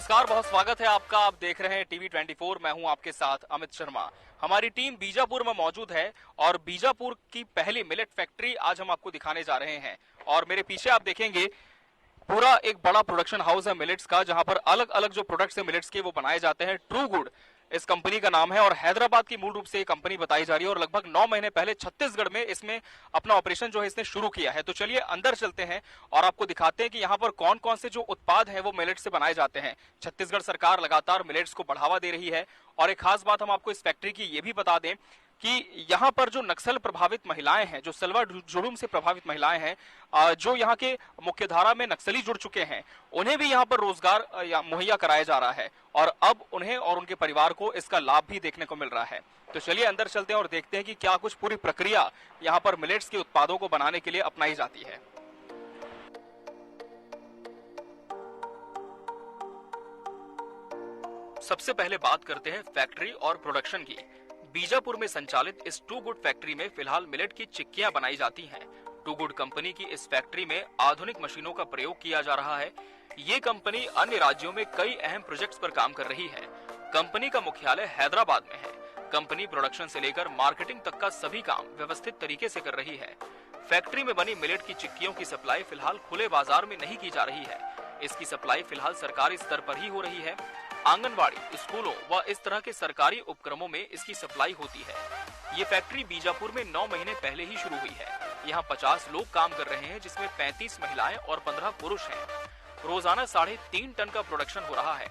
नमस्कार, बहुत स्वागत है आपका। आप देख रहे हैं टीवी 24। मैं हूं आपके साथ अमित शर्मा। हमारी टीम बीजापुर में मौजूद है और बीजापुर की पहली मिलेट फैक्ट्री आज हम आपको दिखाने जा रहे हैं। और मेरे पीछे आप देखेंगे पूरा एक बड़ा प्रोडक्शन हाउस है मिलेट्स का, जहां पर अलग अलग जो प्रोडक्ट्स है मिलेट्स के वो बनाए जाते हैं। ट्रू गुड इस कंपनी का नाम है और हैदराबाद की मूल रूप से ये कंपनी बताई जा रही है और लगभग 9 महीने पहले छत्तीसगढ़ में इसमें अपना ऑपरेशन जो है इसने शुरू किया है। तो चलिए अंदर चलते हैं और आपको दिखाते हैं कि यहाँ पर कौन कौन से जो उत्पाद हैं वो मिलेट्स से बनाए जाते हैं। छत्तीसगढ़ सरकार लगातार मिलेट्स को बढ़ावा दे रही है और एक खास बात हम आपको इस फैक्ट्री की ये भी बता दें कि यहाँ पर जो नक्सल प्रभावित महिलाएं हैं, जो सलवा जुलूम से प्रभावित महिलाएं हैं, जो यहाँ के मुख्यधारा में नक्सली जुड़ चुके हैं, उन्हें भी यहाँ पर रोजगार मुहैया कराया जा रहा है और अब उन्हें और उनके परिवार को इसका लाभ भी देखने को मिल रहा है। तो चलिए अंदर चलते हैं और देखते हैं कि क्या कुछ पूरी प्रक्रिया यहाँ पर मिलेट्स के उत्पादों को बनाने के लिए अपनाई जाती है। सबसे पहले बात करते हैं फैक्ट्री और प्रोडक्शन की। बीजापुर में संचालित इस टू गुड फैक्ट्री में फिलहाल मिलेट की चिक्कियां बनाई जाती हैं। टू गुड कंपनी की इस फैक्ट्री में आधुनिक मशीनों का प्रयोग किया जा रहा है। ये कंपनी अन्य राज्यों में कई अहम प्रोजेक्ट्स पर काम कर रही है। कंपनी का मुख्यालय हैदराबाद में है। कंपनी प्रोडक्शन से लेकर मार्केटिंग तक का सभी काम व्यवस्थित तरीके से कर रही है। फैक्ट्री में बनी मिलेट की चिक्कियों की सप्लाई फिलहाल खुले बाजार में नहीं की जा रही है। इसकी सप्लाई फिलहाल सरकारी स्तर पर ही हो रही है। आंगनवाड़ी, स्कूलों व इस तरह के सरकारी उपक्रमों में इसकी सप्लाई होती है। ये फैक्ट्री बीजापुर में 9 महीने पहले ही शुरू हुई है। यहाँ 50 लोग काम कर रहे हैं, जिसमें 35 महिलाएं और 15 पुरुष हैं। रोजाना 3.5 टन का प्रोडक्शन हो रहा है।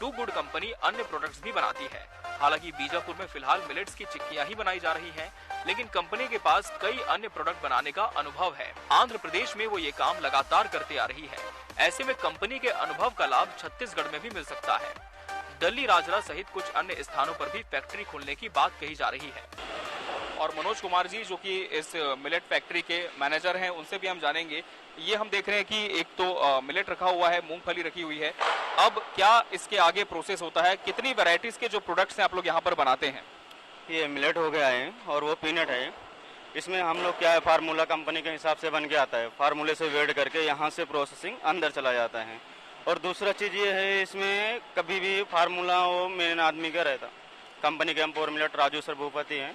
टू गुड कंपनी अन्य प्रोडक्ट्स भी बनाती है। हालांकि बीजापुर में फिलहाल मिलेट्स की चिक्कियां ही बनाई जा रही हैं, लेकिन कंपनी के पास कई अन्य प्रोडक्ट बनाने का अनुभव है। आंध्र प्रदेश में वो ये काम लगातार करते आ रही है। ऐसे में कंपनी के अनुभव का लाभ छत्तीसगढ़ में भी मिल सकता है। दिल्ली, राजरा सहित कुछ अन्य स्थानों पर भी फैक्ट्री खोलने की बात कही जा रही है। और मनोज कुमार जी जो कि इस मिलेट फैक्ट्री के मैनेजर हैं, उनसे भी हम जानेंगे। ये हम देख रहे हैं कि एक तो मिलेट रखा हुआ है, मूंगफली रखी हुई है। अब क्या इसके आगे प्रोसेस होता है? कितनी वैरायटीज के जो प्रोडक्ट्स हैं आप लोग यहाँ पर बनाते हैं? ये मिलेट हो गया है और वो पीनट है। इसमें हम लोग क्या है, फार्मूला कंपनी के हिसाब से बन के आता है। फार्मूले से वेट करके यहाँ से प्रोसेसिंग अंदर चला जाता है। और दूसरा चीज़ ये है, इसमें कभी भी फार्मूला वो मेन आदमी का रहता। कंपनी के एम्पोर मिलेट राजू सर भूपति हैं,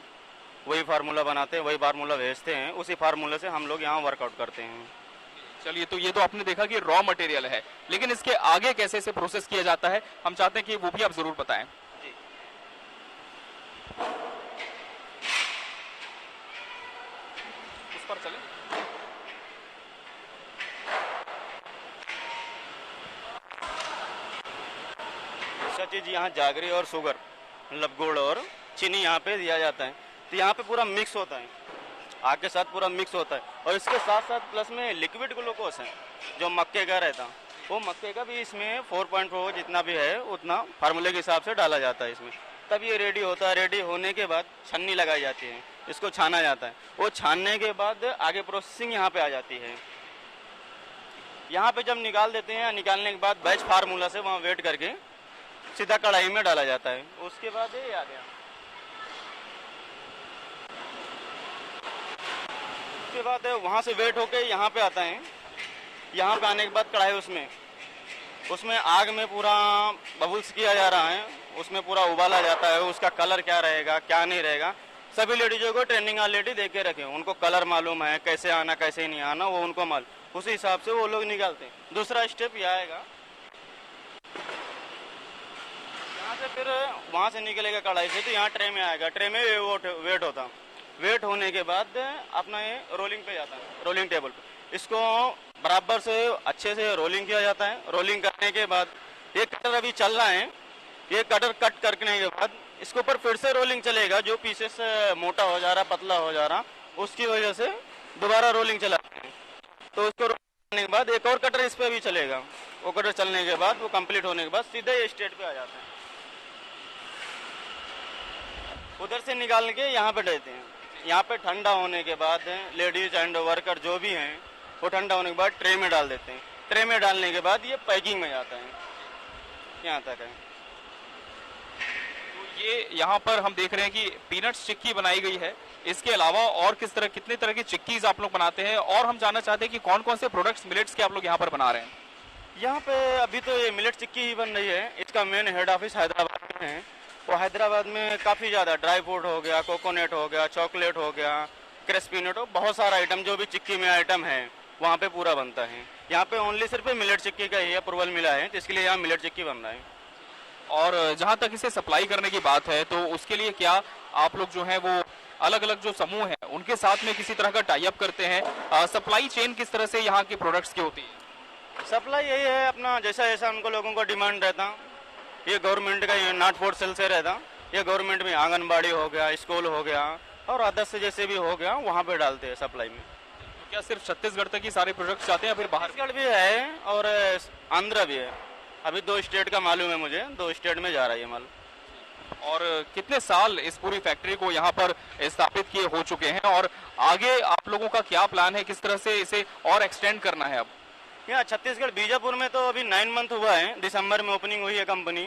वही फार्मूला बनाते हैं, वही फार्मूला भेजते हैं। उसी फार्मूले से हम लोग यहाँ वर्कआउट करते हैं। चलिए, तो ये तो आपने देखा कि रॉ मटेरियल है, लेकिन इसके आगे कैसे से प्रोसेस किया जाता है हम चाहते हैं कि वो भी आप जरूर बताएं। उस पर चले। दूसरा चीज़, यहाँ जागरी और शुगर मतलब गुड़ और चीनी यहाँ पे दिया जाता है। तो यहाँ पे पूरा मिक्स होता है, आग के साथ पूरा मिक्स होता है। और इसके साथ साथ प्लस में लिक्विड ग्लूकोज है जो मक्के का रहता, वो मक्के का भी इसमें 4.4 जितना भी है उतना फार्मूले के हिसाब से डाला जाता है इसमें। तब ये रेडी होता है। रेडी होने के बाद छन्नी लगाई जाती है, इसको छाना जाता है। वो छानने के बाद आगे प्रोसेसिंग यहाँ पे आ जाती है। यहाँ पे जब निकाल देते हैं, निकालने के बाद बैच फार्मूला से वहाँ वेट करके सीधा कढ़ाई में डाला जाता है। उसके बाद ये आ गया। उसके बाद वहाँ से वेट होके यहाँ पे आता है। यहाँ पे आने के बाद कढ़ाई उसमें आग में पूरा बबल्स किया जा रहा है, उसमें पूरा उबाला जाता है। उसका कलर क्या रहेगा क्या नहीं रहेगा, सभी लेडीजों को ट्रेनिंग ऑलरेडी दे के रखे। उनको कलर मालूम है, कैसे आना कैसे नहीं आना, वो उनको मालूम। उसी हिसाब से वो लोग निकालते हैं। दूसरा स्टेप यह आएगा, यहाँ से फिर वहाँ से निकलेगा कढ़ाई से, तो यहाँ ट्रे में आएगा। ट्रे में वेट होता। वेट होने के बाद अपना ये रोलिंग पे जाता है, रोलिंग टेबल पे। इसको बराबर से अच्छे से रोलिंग किया जाता है। रोलिंग करने के बाद ये कटर अभी चल रहा है, ये कटर कट करने के बाद इसके ऊपर फिर से रोलिंग चलेगा। जो पीसेस मोटा हो जा रहा, पतला हो जा रहा, उसकी वजह से दोबारा रोलिंग चलाते हैं। तो उसको रोलिंग करने के बाद एक और कटर इस पर भी चलेगा। वो कटर चलने के बाद वो कंप्लीट होने के बाद सीधे ये स्टेट पे आ जाते हैं। उधर से निकाल के यहाँ पे देते हैं। यहाँ पे ठंडा होने के बाद लेडीज एंड वर्कर जो भी हैं वो ठंडा होने के बाद ट्रे में डाल देते हैं। ट्रे में डालने के बाद ये पैकिंग में जाता है, यहाँ तक है। तो ये यहाँ पर हम देख रहे हैं कि पीनट्स चिक्की बनाई गई है। इसके अलावा और कितने तरह की चिक्कीज आप लोग बनाते हैं? और हम जानना चाहते हैं कि कौन कौन से प्रोडक्ट्स मिलेट्स के आप लोग यहाँ पर बना रहे हैं। यहाँ पे अभी तो ये मिलेट चिक्की ही बन रही है। इसका मेन हेड ऑफिस हैदराबाद में है। वो हैदराबाद में काफ़ी ज़्यादा ड्राई फ्रूट हो गया, कोकोनट हो गया, चॉकलेट हो गया, क्रिस्पी नट हो, बहुत सारा आइटम जो भी चिक्की में आइटम है वहाँ पे पूरा बनता है। यहाँ पे ओनली सिर्फ मिलेट चिक्की का ही अप्रूवल मिला है, जिसके लिए यहाँ मिलेट चिक्की बन रहा है। और जहां तक इसे सप्लाई करने की बात है तो उसके लिए क्या आप लोग जो है वो अलग अलग जो समूह हैं उनके साथ में किसी तरह का टाई अप करते हैं? सप्लाई चेन किस तरह से यहाँ के प्रोडक्ट्स की होती है? सप्लाई यही है अपना, जैसा जैसा उनको लोगों का डिमांड रहता, ये गवर्नमेंट का ये नॉट फॉर सेल से रहता, ये गवर्नमेंट में आंगनबाड़ी हो गया, स्कूल हो गया और अदर्स से जैसे भी हो गया वहाँ पे डालते हैं सप्लाई में। तो क्या सिर्फ छत्तीसगढ़ तक ही सारे प्रोडक्ट्स जाते हैं या फिर बाहर? छत्तीसगढ़ भी है और आंध्र भी है। अभी 2 स्टेट का मालूम है मुझे, 2 स्टेट में जा रहा है ये माल। और कितने साल इस पूरी फैक्ट्री को यहाँ पर स्थापित किए हो चुके हैं और आगे आप लोगों का क्या प्लान है, किस तरह से इसे और एक्सटेंड करना है? अब यहाँ छत्तीसगढ़ बीजापुर में तो अभी 9 मंथ हुआ है, दिसंबर में ओपनिंग हुई है कंपनी,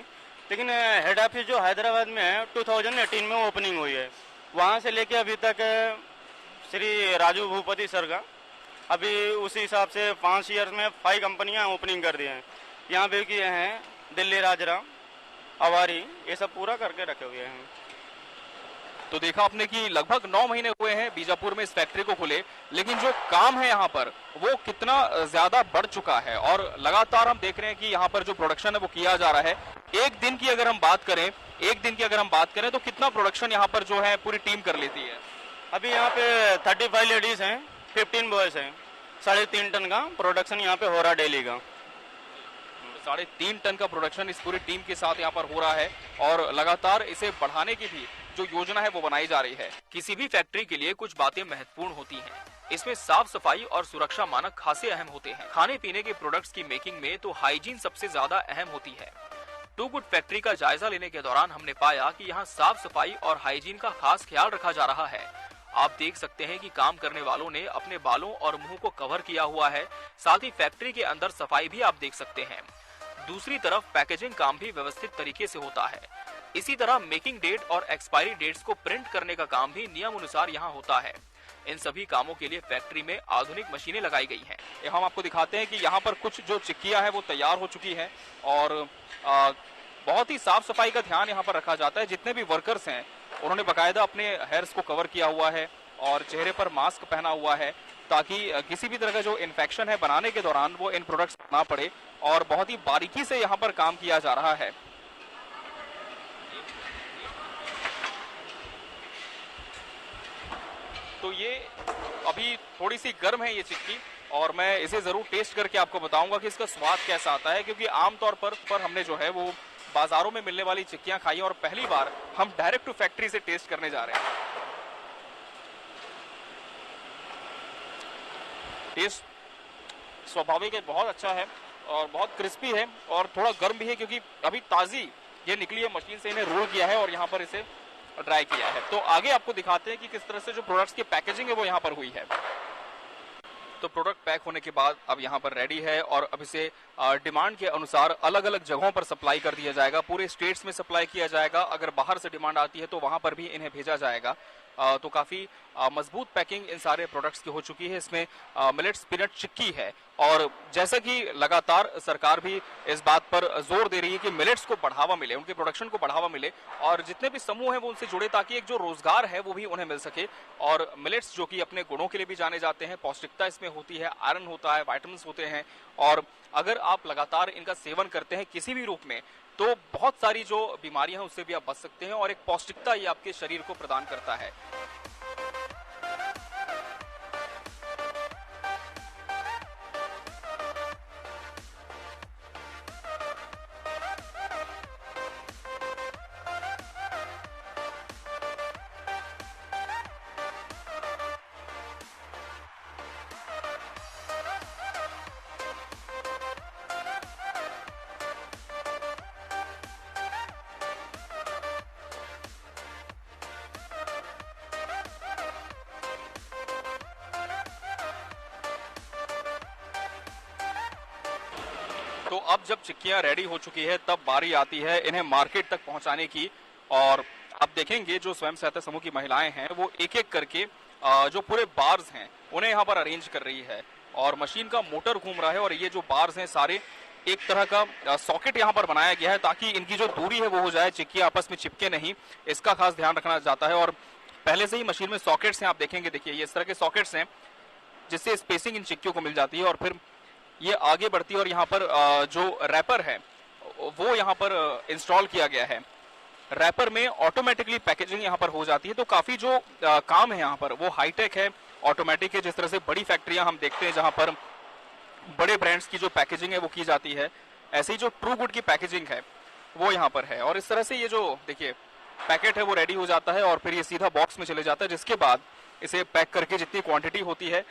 लेकिन हेड ऑफिस जो हैदराबाद में है 2018 में ओपनिंग हुई है। वहाँ से लेके अभी तक श्री राजू भूपति सर का अभी उसी हिसाब से 5 ईयर्स में 5 कंपनियाँ ओपनिंग कर दी हैं। यहाँ पे किए हैं दिल्ली राजरा, अवारी, ये सब पूरा करके रखे हुए हैं। तो देखा आपने कि लगभग 9 महीने हुए हैं बीजापुर में इस फैक्ट्री को खुले, लेकिन जो काम है यहाँ पर वो कितना ज्यादा बढ़ चुका है और लगातार हम देख रहे हैं कि यहाँ पर जो प्रोडक्शन है वो किया जा रहा है। एक दिन की अगर हम बात करें तो कितना प्रोडक्शन यहाँ पर जो है पूरी टीम कर लेती है? अभी यहाँ पे 35 लेडीज हैं, 15 बॉयज हैं, 3.5 टन का प्रोडक्शन यहाँ पे हो रहा डेली का। 3.5 टन का प्रोडक्शन इस पूरी टीम के साथ यहाँ पर हो रहा है और लगातार इसे बढ़ाने की भी जो योजना है वो बनाई जा रही है। किसी भी फैक्ट्री के लिए कुछ बातें महत्वपूर्ण होती हैं। इसमें साफ सफाई और सुरक्षा मानक खासे अहम होते हैं। खाने पीने के प्रोडक्ट्स की मेकिंग में तो हाइजीन सबसे ज्यादा अहम होती है। टू गुड फैक्ट्री का जायजा लेने के दौरान हमने पाया कि यहाँ साफ सफाई और हाइजीन का खास ख्याल रखा जा रहा है। आप देख सकते हैं कि काम करने वालों ने अपने बालों और मुंह को कवर किया हुआ है। साथ ही फैक्ट्री के अंदर सफाई भी आप देख सकते हैं। दूसरी तरफ पैकेजिंग काम भी व्यवस्थित तरीके से होता है। इसी तरह मेकिंग डेट और एक्सपायरी डेट्स को प्रिंट करने का काम भी नियम अनुसार यहाँ होता है। इन सभी कामों के लिए फैक्ट्री में आधुनिक मशीनें लगाई गई हैं। हम आपको दिखाते हैं कि यहाँ पर कुछ जो चिक्कियां हैं वो तैयार हो चुकी हैं और बहुत ही साफ सफाई का ध्यान यहाँ पर रखा जाता है। जितने भी वर्कर्स हैं उन्होंने बाकायदा अपने हेयर्स को कवर किया हुआ है और चेहरे पर मास्क पहना हुआ है ताकि किसी भी तरह का जो इन्फेक्शन है बनाने के दौरान वो इन प्रोडक्ट्स ना पड़े और बहुत ही बारीकी से यहाँ पर काम किया जा रहा है। तो ये अभी थोड़ी सी गर्म है ये चिक्की और मैं इसे जरूर टेस्ट करके आपको बताऊंगा कि इसका स्वाद कैसा आता है, क्योंकि आमतौर पर हमने जो है वो बाजारों में मिलने वाली चिक्कियां खाई और पहली बार हम डायरेक्ट टू फैक्ट्री से टेस्ट करने जा रहे हैं। टेस्ट स्वाभाविक है, बहुत अच्छा है और बहुत क्रिस्पी है और थोड़ा गर्म भी है क्योंकि अभी ताजी ये निकली है, मशीन से इन्हें रोल किया है और यहाँ पर इसे ड्राई किया है। तो आगे आपको दिखाते हैं कि किस तरह से जो प्रोडक्ट्स की पैकेजिंग है वो यहाँ पर हुई है। तो प्रोडक्ट पैक होने के बाद अब यहाँ पर रेडी है और अब इसे डिमांड के अनुसार अलग अलग जगहों पर सप्लाई कर दिया जाएगा। पूरे स्टेट्स में सप्लाई किया जाएगा। अगर बाहर से डिमांड आती है तो वहां पर भी इन्हें भेजा जाएगा। तो काफी मजबूत पैकिंग इन सारे प्रोडक्ट्स की हो चुकी है। इसमें मिलेट स्पिनट चिक्की है और जैसा कि लगातार सरकार भी इस बात पर जोर दे रही है कि मिलेट्स को बढ़ावा मिले, उनके प्रोडक्शन को बढ़ावा मिले और जितने भी समूह हैं वो उनसे जुड़े ताकि एक जो रोजगार है वो भी उन्हें मिल सके। और मिलेट्स जो कि अपने गुणों के लिए भी जाने जाते हैं, पौष्टिकता इसमें होती है, आयरन होता है, विटामिन्स होते हैं और अगर आप लगातार इनका सेवन करते हैं किसी भी रूप में तो बहुत सारी जो बीमारियां हैं उससे भी आप बच सकते हैं और एक पौष्टिकता ये आपके शरीर को प्रदान करता है। तो अब जब चिक्कियां रेडी हो चुकी है तब बारी आती है इन्हें मार्केट तक पहुंचाने की और आप देखेंगे जो स्वयं सहायता समूह की महिलाएं हैं वो एक एक करके जो पूरे बार्स हैं उन्हें यहाँ पर अरेंज कर रही है और मशीन का मोटर घूम रहा है और ये जो बार्स हैं सारे एक तरह का सॉकेट यहाँ पर बनाया गया है ताकि इनकी जो दूरी है वो हो जाए, चिक्की आपस में चिपके नहीं, इसका खास ध्यान रखना जाता है। और पहले से ही मशीन में सॉकेट्स हैं, आप देखेंगे, देखिए ये इस तरह के सॉकेट्स हैं जिससे स्पेसिंग इन चिक्कियों को मिल जाती है और फिर ये आगे बढ़ती है। और यहाँ पर जो रैपर है वो यहाँ पर इंस्टॉल किया गया है। रैपर में ऑटोमेटिकली पैकेजिंग यहाँ पर हो जाती है। तो काफी जो काम है यहाँ पर वो हाईटेक है, ऑटोमेटिक है। जिस तरह से बड़ी फैक्ट्रियां हम देखते हैं जहां पर बड़े ब्रांड्स की जो पैकेजिंग है वो की जाती है, ऐसे ही जो ट्रू गुड की पैकेजिंग है वो यहाँ पर है। और इस तरह से ये जो देखिए पैकेट है वो रेडी हो जाता है और फिर ये सीधा बॉक्स में चले जाता है, जिसके बाद इसे पैक करके जितनी क्वांटिटी होती है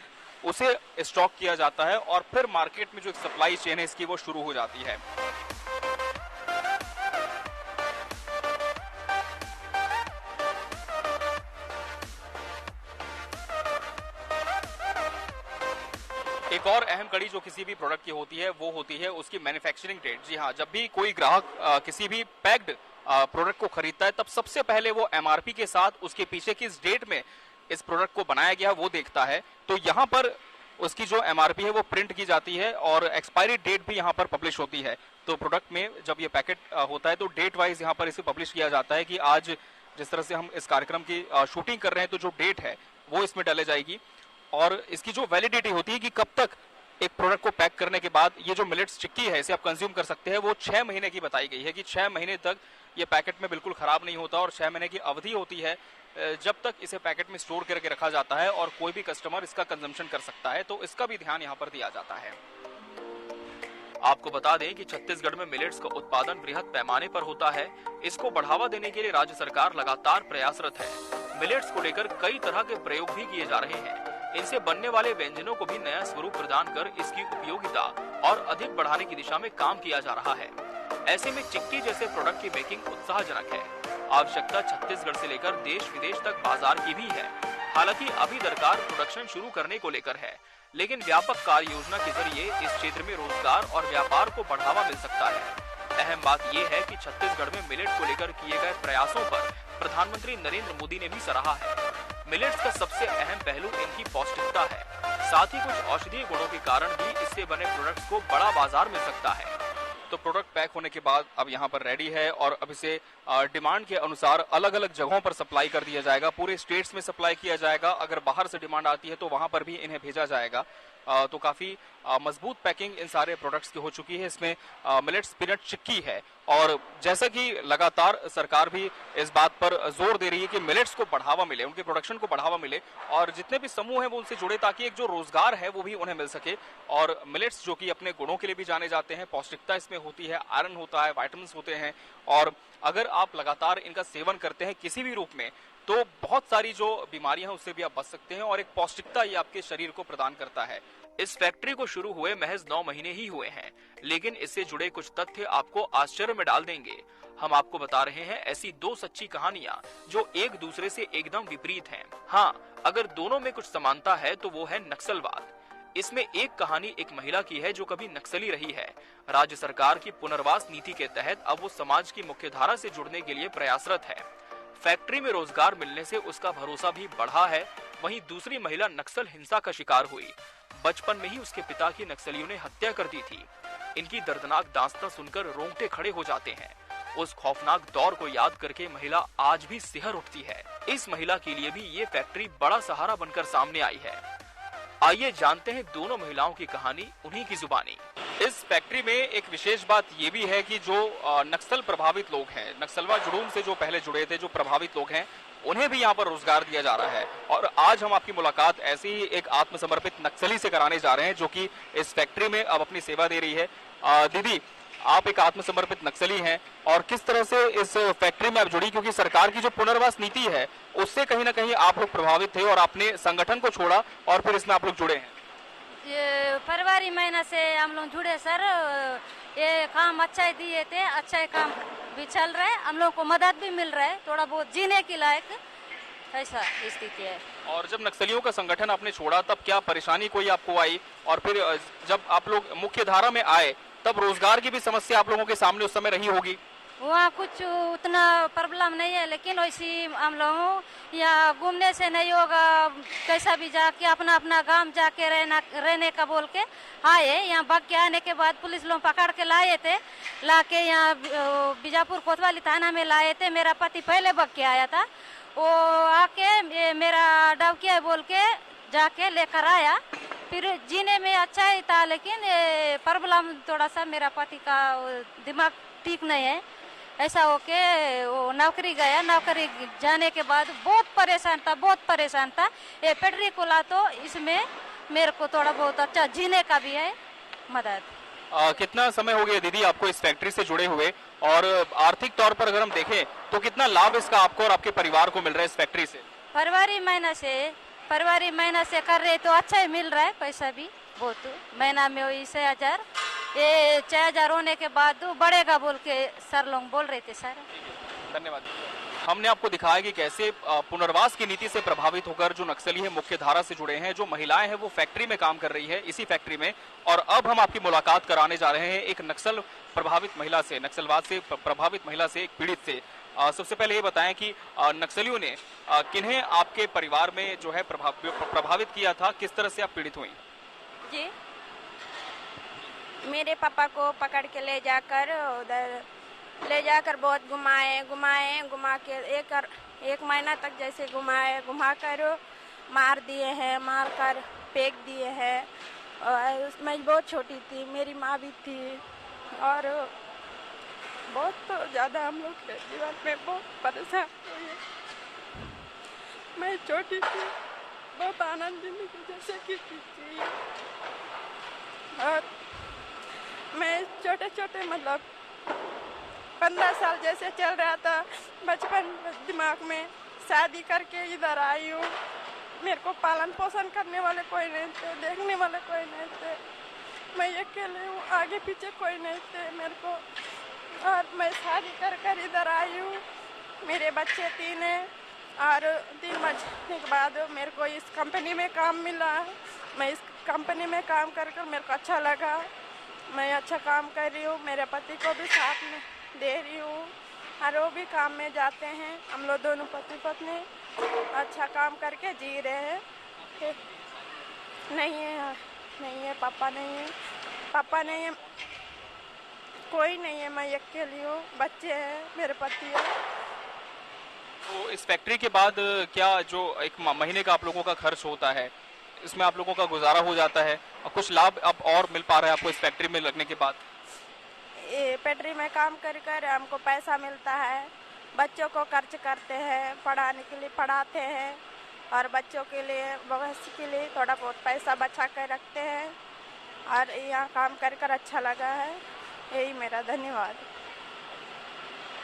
उसे स्टॉक किया जाता है और फिर मार्केट में जो सप्लाई चेन है इसकी वो शुरू हो जाती है। एक और अहम कड़ी जो किसी भी प्रोडक्ट की होती है वो होती है उसकी मैन्युफैक्चरिंग डेट। जी हाँ, जब भी कोई ग्राहक किसी भी पैक्ड प्रोडक्ट को खरीदता है तब सबसे पहले वो एमआरपी के साथ उसके पीछे किस डेट में इस प्रोडक्ट को बनाया गया वो देखता है। तो यहाँ पर उसकी जो एमआरपी है वो प्रिंट की जाती है और एक्सपायरी डेट भी यहाँ पर पब्लिश होती है। तो प्रोडक्ट में जब ये पैकेट होता है तो डेट वाइज यहाँ पर इसे पब्लिश किया जाता है कि आज जिस तरह से हम इस कार्यक्रम की शूटिंग कर रहे हैं तो जो डेट है वो इसमें डाली जाएगी। और इसकी जो वैलिडिटी होती है कि कब तक एक प्रोडक्ट को पैक करने के बाद ये जो मिलेट्स चिक्की है इसे आप कंज्यूम कर सकते हैं, वो 6 महीने की बताई गई है कि 6 महीने तक ये पैकेट में बिल्कुल खराब नहीं होता। और 6 महीने की अवधि होती है जब तक इसे पैकेट में स्टोर करके रखा जाता है और कोई भी कस्टमर इसका कंजम्पशन कर सकता है। तो इसका भी ध्यान यहाँ पर दिया जाता है। आपको बता दें कि छत्तीसगढ़ में मिलेट्स का उत्पादन वृहद पैमाने पर होता है। इसको बढ़ावा देने के लिए राज्य सरकार लगातार प्रयासरत है। मिलेट्स को लेकर कई तरह के प्रयोग भी किए जा रहे हैं। इनसे बनने वाले व्यंजनों को भी नया स्वरूप प्रदान कर इसकी उपयोगिता और अधिक बढ़ाने की दिशा में काम किया जा रहा है। ऐसे में चिक्की जैसे प्रोडक्ट की मेकिंग उत्साहजनक है। आवश्यकता छत्तीसगढ़ से लेकर देश विदेश तक बाजार की भी है। हालांकि अभी दरकार प्रोडक्शन शुरू करने को लेकर है, लेकिन व्यापक कार्य योजना के जरिए इस क्षेत्र में रोजगार और व्यापार को बढ़ावा मिल सकता है। अहम बात यह है कि छत्तीसगढ़ में मिलेट को लेकर किए गए प्रयासों पर प्रधानमंत्री नरेंद्र मोदी ने भी सराहा है। मिलेट्स का सबसे अहम पहलू इनकी पौष्टिकता है। साथ ही कुछ औषधीय गुणों के कारण भी इससे बने प्रोडक्ट्स को बड़ा बाजार मिल सकता है। तो प्रोडक्ट पैक होने के बाद अब यहाँ पर रेडी है और अब इसे डिमांड के अनुसार अलग अलग जगहों पर सप्लाई कर दिया जाएगा। पूरे स्टेट्स में सप्लाई किया जाएगा। अगर बाहर से डिमांड आती है तो वहां पर भी इन्हें भेजा जाएगा। तो काफी मजबूत पैकिंग इन सारे प्रोडक्ट्स की हो चुकी है। इसमें मिलेट्स पीनट चिक्की है और जैसा कि लगातार सरकार भी इस बात पर जोर दे रही है कि मिलेट्स को बढ़ावा मिले, उनके प्रोडक्शन को बढ़ावा मिले और जितने भी समूह हैं वो उनसे जुड़े ताकि एक जो रोजगार है वो भी उन्हें मिल सके। और मिलेट्स जो कि अपने गुणों के लिए भी जाने जाते हैं, पौष्टिकता इसमें होती है, आयरन होता है, विटामिन्स होते हैं और अगर आप लगातार इनका सेवन करते हैं किसी भी रूप में तो बहुत सारी जो बीमारियां हैं उससे भी आप बच सकते हैं और एक पौष्टिकता ये आपके शरीर को प्रदान करता है। इस फैक्ट्री को शुरू हुए महज 9 महीने ही हुए हैं, लेकिन इससे जुड़े कुछ तथ्य आपको आश्चर्य में डाल देंगे। हम आपको बता रहे हैं ऐसी 2 सच्ची कहानियां जो एक दूसरे से एकदम विपरीत हैं। हाँ, अगर दोनों में कुछ समानता है तो वो है नक्सलवाद। इसमें एक कहानी एक महिला की है जो कभी नक्सली रही है। राज्य सरकार की पुनर्वास नीति के तहत अब वो समाज की मुख्यधारा से जुड़ने के लिए प्रयासरत है। फैक्ट्री में रोजगार मिलने से उसका भरोसा भी बढ़ा है। वहीं दूसरी महिला नक्सल हिंसा का शिकार हुई। बचपन में ही उसके पिता की नक्सलियों ने हत्या कर दी थी। इनकी दर्दनाक दास्तां सुनकर रोंगटे खड़े हो जाते हैं। उस खौफनाक दौर को याद करके महिला आज भी सिहर उठती है। इस महिला के लिए भी ये फैक्ट्री बड़ा सहारा बनकर सामने आई है। आइए जानते हैं दोनों महिलाओं की कहानी उन्हीं की जुबानी। इस फैक्ट्री में एक विशेष बात ये भी है कि जो नक्सल प्रभावित लोग हैं, नक्सलवा जुड़ूम से जो पहले जुड़े थे, जो प्रभावित लोग हैं, उन्हें भी यहाँ पर रोजगार दिया जा रहा है। और आज हम आपकी मुलाकात ऐसी ही एक आत्मसमर्पित नक्सली से कराने जा रहे हैं जो कि इस फैक्ट्री में अब अपनी सेवा दे रही है। दीदी, आप एक आत्मसमर्पित नक्सली हैं और किस तरह से इस फैक्ट्री में आप जुड़ी, क्योंकि सरकार की जो पुनर्वास नीति है उससे कहीं ना कहीं आप लोग प्रभावित थे और आपने संगठन को छोड़ा और फिर इसमें आप लोग जुड़े हैं। ये फरवरी महीना से हम लोग जुड़े सर। ये काम अच्छा ही दिए थे, अच्छा ही काम भी चल रहा है, हम लोग को मदद भी मिल रहा है, थोड़ा बहुत जीने के लायक ऐसा स्थिति है। और जब नक्सलियों का संगठन आपने छोड़ा तब क्या परेशानी कोई आपको आई, और फिर जब आप लोग मुख्य धारा में आए तब रोजगार की भी समस्या आप लोगों के सामने उस समय रही होगी? वहाँ कुछ उतना प्रॉब्लम नहीं है, लेकिन वैसी हम लोगों या घूमने से नहीं होगा, कैसा भी जाके अपना अपना गांव जाके रहने का बोल के आए। यहाँ भाग के आने के बाद पुलिस लोग पकड़ के लाए थे, लाके यहाँ बीजापुर कोतवाली थाना में लाए थे। मेरा पति पहले भाग के आया था, वो आके मेरा डाउकिया बोल के जाके लेकर आया। फिर जीने में अच्छा ही था, लेकिन प्रॉब्लम थोड़ा सा मेरा पति का दिमाग ठीक नहीं है। ऐसा होके वो नौकरी गया, नौकरी जाने के बाद बहुत परेशान था। ये पेट्री खुला तो इसमें मेरे को थोड़ा बहुत अच्छा जीने का भी है मदद। कितना समय हो गया दीदी आपको इस फैक्ट्री से जुड़े हुए, और आर्थिक तौर पर अगर हम देखें तो कितना लाभ इसका आपको और आपके परिवार को मिल रहा है इस फैक्ट्री से? फरवरी महीना से कर रहे तो अच्छा ही मिल रहा है, पैसा भी बहुत। महीना में वही 6,000, ये 6,000 होने के बाद बढ़ेगा बोल के सर लोग बोल रहे थे। सर धन्यवाद। हमने आपको दिखाया कि कैसे पुनर्वास की नीति से प्रभावित होकर जो नक्सली है मुख्य धारा से जुड़े हैं, जो महिलाएं हैं वो फैक्ट्री में काम कर रही है, इसी फैक्ट्री में। और अब हम आपकी मुलाकात कराने जा रहे हैं एक नक्सल प्रभावित महिला से, नक्सलवाद से प्रभावित महिला से, एक पीड़ित से। सबसे पहले ये बताएं कि नक्सलियों ने किन्हें आपके परिवार में जो है प्रभावित किया था, किस तरह से आप पीड़ित हुई? जी, मेरे पापा को पकड़ के ले जाकर बहुत घुमा के एक महीना तक जैसे घुमा कर मार दिए हैं, मार कर फेंक दिए हैं। और मैं बहुत छोटी थी, मेरी माँ भी थी, और बहुत ज़्यादा हम लोग के जीवन में बहुत परेशान हुए। मैं छोटी थी, बहुत आनंद जिंदगी जैसे की थी, और मैं छोटे मतलब 15 साल जैसे चल रहा था बचपन दिमाग में, शादी करके इधर आई हूँ। मेरे को पालन पोषण करने वाले कोई नहीं थे, देखने वाले कोई नहीं थे, मैं अकेले हूँ, आगे पीछे कोई नहीं थे मेरे को। और मैं शादी कर इधर आई हूँ, मेरे बच्चे 3 हैं, और 3 बचने के बाद मेरे को इस कंपनी में काम मिला। मैं इस कंपनी में काम कर मेरे को अच्छा लगा, मैं अच्छा काम कर रही हूँ, मेरे पति को भी साथ में दे रही हूँ, और वो भी काम में जाते हैं। हम लोग दोनों पति पत्नी अच्छा काम करके जी रहे हैं। नहीं है पापा नहीं है, कोई नहीं है, मैं अकेली हूँ, बच्चे हैं, मेरे पति है। तो इस फैक्ट्री के बाद क्या जो एक महीने का आप लोगों का खर्च होता है, इसमें आप लोगों का गुजारा हो जाता है, और कुछ लाभ अब और मिल पा रहा है आपको इस फैक्ट्री में लगने के बाद? ये फैक्ट्री में काम कर हमको पैसा मिलता है, बच्चों को खर्च करते हैं, पढ़ाने के लिए पढ़ाते हैं, और बच्चों के लिए भविष्य के लिए थोड़ा बहुत पैसा बचा कर रखते हैं, और यहाँ काम कर अच्छा लगा है, यही मेरा धन्यवाद।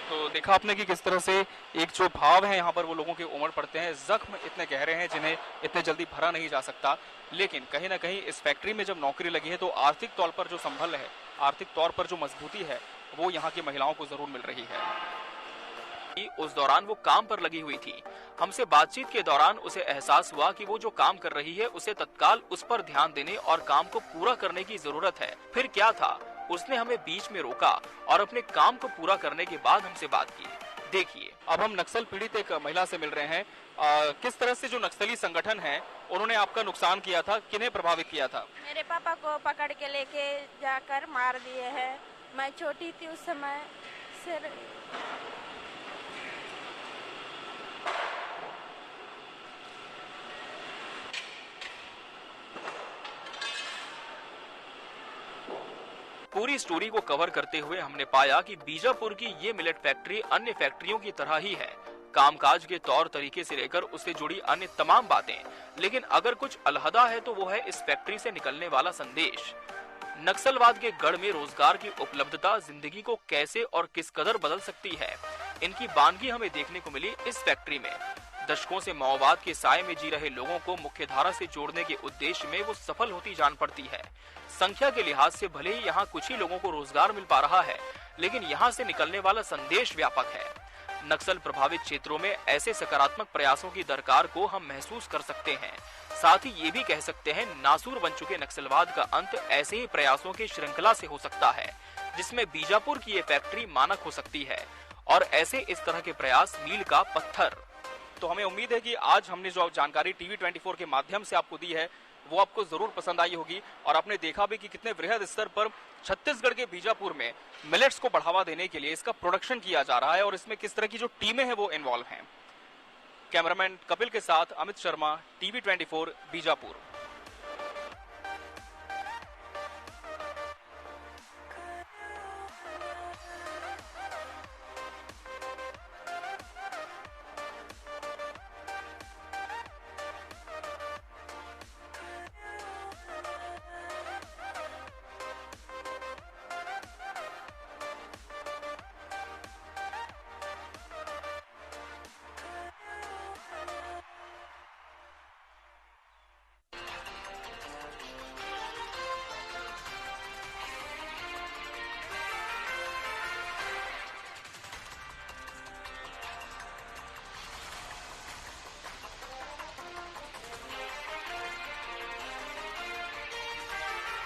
तो देखा आपने कि किस तरह से एक जो भाव है यहाँ पर वो लोगों के उमड़ पड़ते हैं। जख्म इतने गहरे हैं जिन्हें इतने जल्दी भरा नहीं जा सकता, लेकिन कहीं ना कहीं इस फैक्ट्री में जब नौकरी लगी है तो आर्थिक तौर पर जो संबल है, आर्थिक तौर पर जो मजबूती है, वो यहाँ की महिलाओं को जरूर मिल रही है। उस दौरान वो काम पर लगी हुई थी। हमसे बातचीत के दौरान उसे एहसास हुआ कि वो जो काम कर रही है उसे तत्काल उस पर ध्यान देने और काम को पूरा करने की जरूरत है। फिर क्या था, उसने हमें बीच में रोका और अपने काम को पूरा करने के बाद हमसे बात की। देखिए, अब हम नक्सल पीड़ित एक महिला से मिल रहे हैं। किस तरह से जो नक्सली संगठन है उन्होंने आपका नुकसान किया था, किन्हें प्रभावित किया था? मेरे पापा को पकड़ के लेके जाकर मार दिए हैं। मैं छोटी थी उस समय। सिर पूरी स्टोरी को कवर करते हुए हमने पाया कि बीजापुर की ये मिलेट फैक्ट्री अन्य फैक्ट्रियों की तरह ही है, कामकाज के तौर तरीके से लेकर उससे जुड़ी अन्य तमाम बातें। लेकिन अगर कुछ अलहदा है तो वो है इस फैक्ट्री से निकलने वाला संदेश। नक्सलवाद के गढ़ में रोजगार की उपलब्धता जिंदगी को कैसे और किस कदर बदल सकती है, इनकी बानगी हमें देखने को मिली इस फैक्ट्री में। दशकों से माओवाद के साए में जी रहे लोगों को मुख्य धारा से जोड़ने के उद्देश्य में वो सफल होती जान पड़ती है। संख्या के लिहाज से भले ही यहाँ कुछ ही लोगों को रोजगार मिल पा रहा है, लेकिन यहाँ से निकलने वाला संदेश व्यापक है। नक्सल प्रभावित क्षेत्रों में ऐसे सकारात्मक प्रयासों की दरकार को हम महसूस कर सकते हैं। साथ ही ये भी कह सकते हैं नासूर बन चुके नक्सलवाद का अंत ऐसे ही प्रयासों की श्रृंखला से हो सकता है, जिसमें बीजापुर की ये फैक्ट्री मानक हो सकती है और ऐसे इस तरह के प्रयास मील का पत्थर। तो हमें उम्मीद है कि आज हमने जो जानकारी टीवी 24 के माध्यम से आपको दी है वो आपको जरूर पसंद आई होगी और आपने देखा भी कि कितने वृहद स्तर पर छत्तीसगढ़ के बीजापुर में मिलेट्स को बढ़ावा देने के लिए इसका प्रोडक्शन किया जा रहा है और इसमें किस तरह की जो टीमें हैं वो इन्वॉल्व हैं। कैमरामैन कपिल के साथ अमित शर्मा, टीवी 24 बीजापुर।